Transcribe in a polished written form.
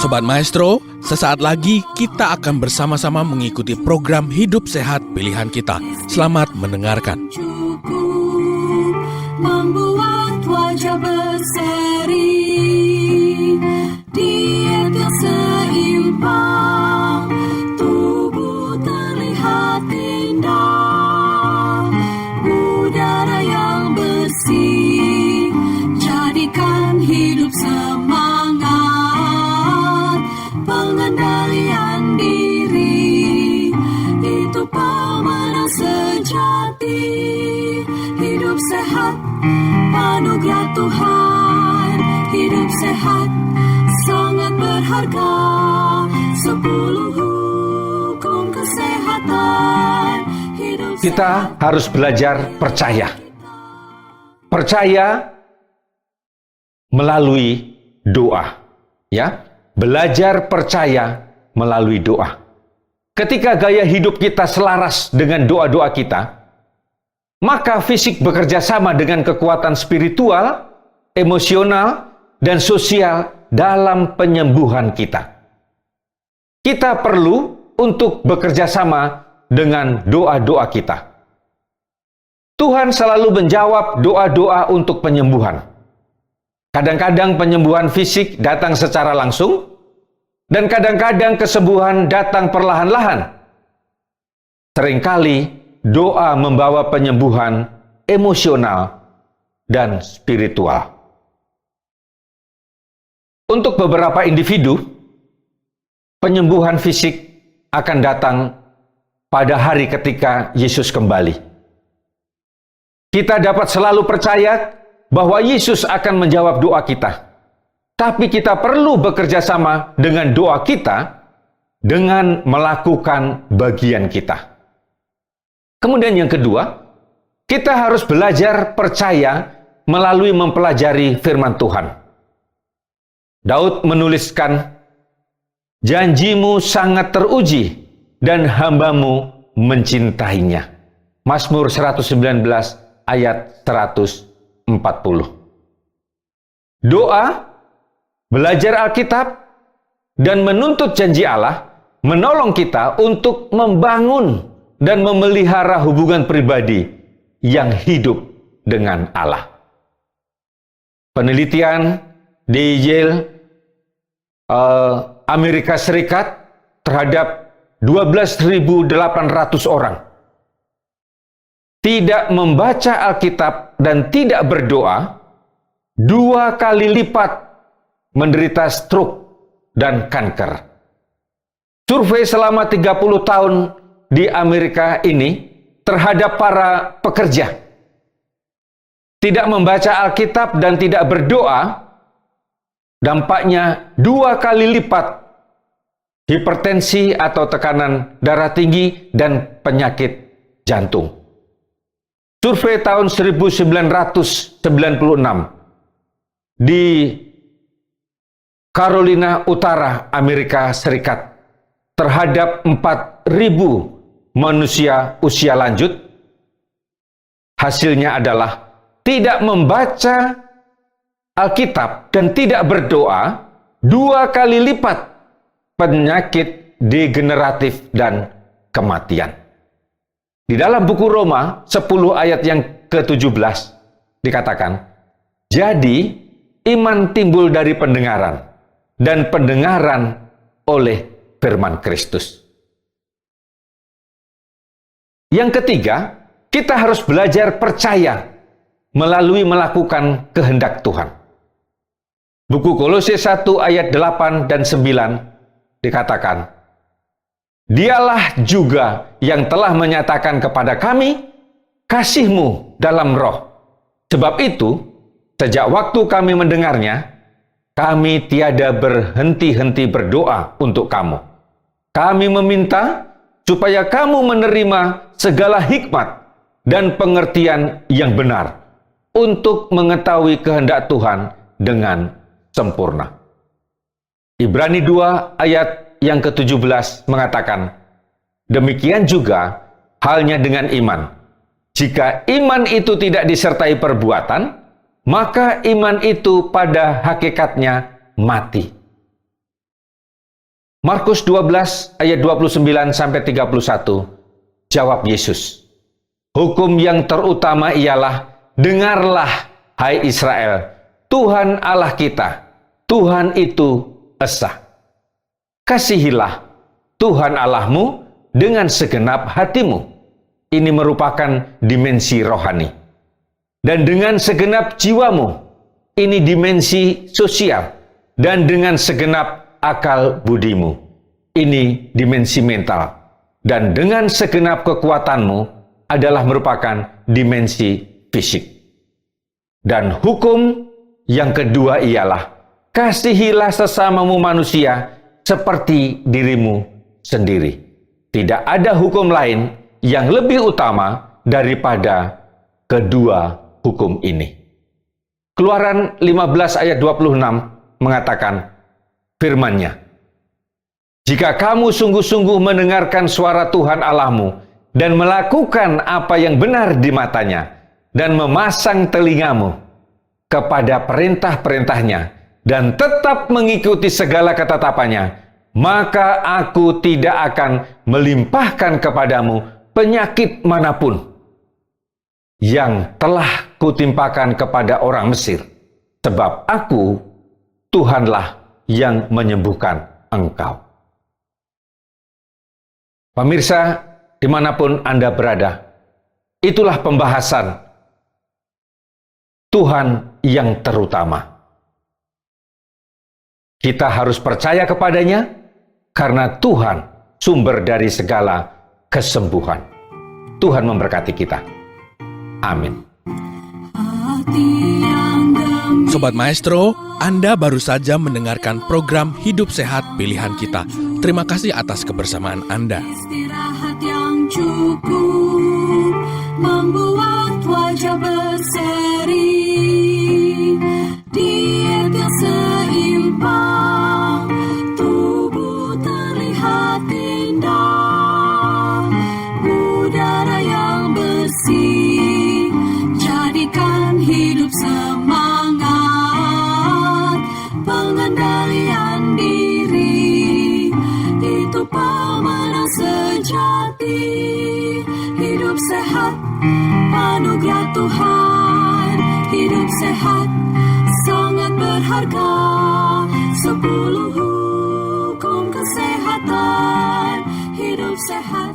Sobat Maestro, sesaat lagi kita akan bersama-sama mengikuti program Hidup Sehat Pilihan Kita. Selamat mendengarkan. Membuat wajah berseri, diet yang seimbang, tubuh terlihat indah, udara yang bersih, jadikan hidup semangat, pengendalian diri, itu pemenang sejati. Hidup sehat, anugerah Tuhan. Hidup sehat, sangat berharga. 10 hukum kesehatan. Kita harus belajar percaya. Percaya melalui doa. Ya, belajar percaya melalui doa. Ketika gaya hidup kita selaras dengan doa-doa kita, maka fisik bekerja sama dengan kekuatan spiritual, emosional, dan sosial dalam penyembuhan kita. Kita perlu untuk bekerja sama dengan doa-doa kita. Tuhan selalu menjawab doa-doa untuk penyembuhan. Kadang-kadang penyembuhan fisik datang secara langsung, dan kadang-kadang kesembuhan datang perlahan-lahan. Seringkali doa membawa penyembuhan emosional dan spiritual. Untuk beberapa individu, penyembuhan fisik akan datang pada hari ketika Yesus kembali. Kita dapat selalu percaya bahwa Yesus akan menjawab doa kita. Tapi kita perlu bekerja sama dengan doa kita dengan melakukan bagian kita. Kemudian yang kedua, kita harus belajar percaya melalui mempelajari firman Tuhan. Daud menuliskan, "Janjimu sangat teruji dan hambamu mencintainya." Mazmur 119 ayat 140. Doa, belajar Alkitab, dan menuntut janji Allah menolong kita untuk membangun dan memelihara hubungan pribadi yang hidup dengan Allah. Penelitian di Yale, Amerika Serikat terhadap 12.800 orang tidak membaca Alkitab dan tidak berdoa 2 kali lipat menderita stroke dan kanker. Survei selama 30 tahun di Amerika ini terhadap para pekerja tidak membaca Alkitab dan tidak berdoa, dampaknya 2 kali lipat hipertensi atau tekanan darah tinggi dan penyakit jantung. Survei tahun 1996 di Carolina Utara, Amerika Serikat terhadap 4.000 manusia usia lanjut, hasilnya adalah tidak membaca Alkitab dan tidak berdoa 2 kali lipat penyakit degeneratif dan kematian. Di dalam buku Roma 10 ayat yang ke-17 dikatakan, "Jadi iman timbul dari pendengaran, dan pendengaran oleh firman Kristus." Yang ketiga, kita harus belajar percaya melalui melakukan kehendak Tuhan. Buku Kolose 1 ayat 8 dan 9 dikatakan, "Dialah juga yang telah menyatakan kepada kami kasih-Mu dalam roh. Sebab itu, sejak waktu kami mendengarnya, kami tiada berhenti-henti berdoa untuk kamu. Kami meminta supaya kamu menerima segala hikmat dan pengertian yang benar untuk mengetahui kehendak Tuhan dengan sempurna." Ibrani 2 ayat yang ke-17 mengatakan, "Demikian juga halnya dengan iman. Jika iman itu tidak disertai perbuatan, maka iman itu pada hakikatnya mati." Markus 12 ayat 29 sampai 31. Jawab Yesus, "Hukum yang terutama ialah, dengarlah hai Israel, Tuhan Allah kita, Tuhan itu esa. Kasihilah Tuhan Allahmu dengan segenap hatimu." Ini merupakan dimensi rohani. Dan dengan segenap jiwamu, ini dimensi sosial. Dan dengan segenap akal budimu, ini dimensi mental. Dan dengan segenap kekuatanmu adalah merupakan dimensi fisik. Dan hukum yang kedua ialah, kasihilah sesamamu manusia seperti dirimu sendiri. Tidak ada hukum lain yang lebih utama daripada kedua hukum ini. Keluaran 15 ayat 26 mengatakan firman-Nya, "Jika kamu sungguh-sungguh mendengarkan suara Tuhan Allahmu dan melakukan apa yang benar di matanya dan memasang telingamu kepada perintah-perintahnya dan tetap mengikuti segala ketetapannya, maka aku tidak akan melimpahkan kepadamu penyakit manapun yang telah kutimpakan kepada orang Mesir, sebab aku, Tuhanlah yang menyembuhkan engkau." Pemirsa, dimanapun Anda berada, itulah pembahasan Tuhan yang terutama. Kita harus percaya kepadanya, karena Tuhan sumber dari segala kesembuhan. Tuhan memberkati kita. Amin. Sobat Maestro, Anda baru saja mendengarkan program Hidup Sehat Pilihan Kita. Terima kasih atas kebersamaan Anda. Istirahat yang cukup membuat wajah berseri, diet yang seimbang, tubuh terlihat indah, udara yang bersih, jadikan hidup semangat, pengendalian diri, itu pemenang sejati. Hidup sehat, anugerah Tuhan. Hidup sehat, sangat berharga. 10 hukum kesehatan. Hidup sehat.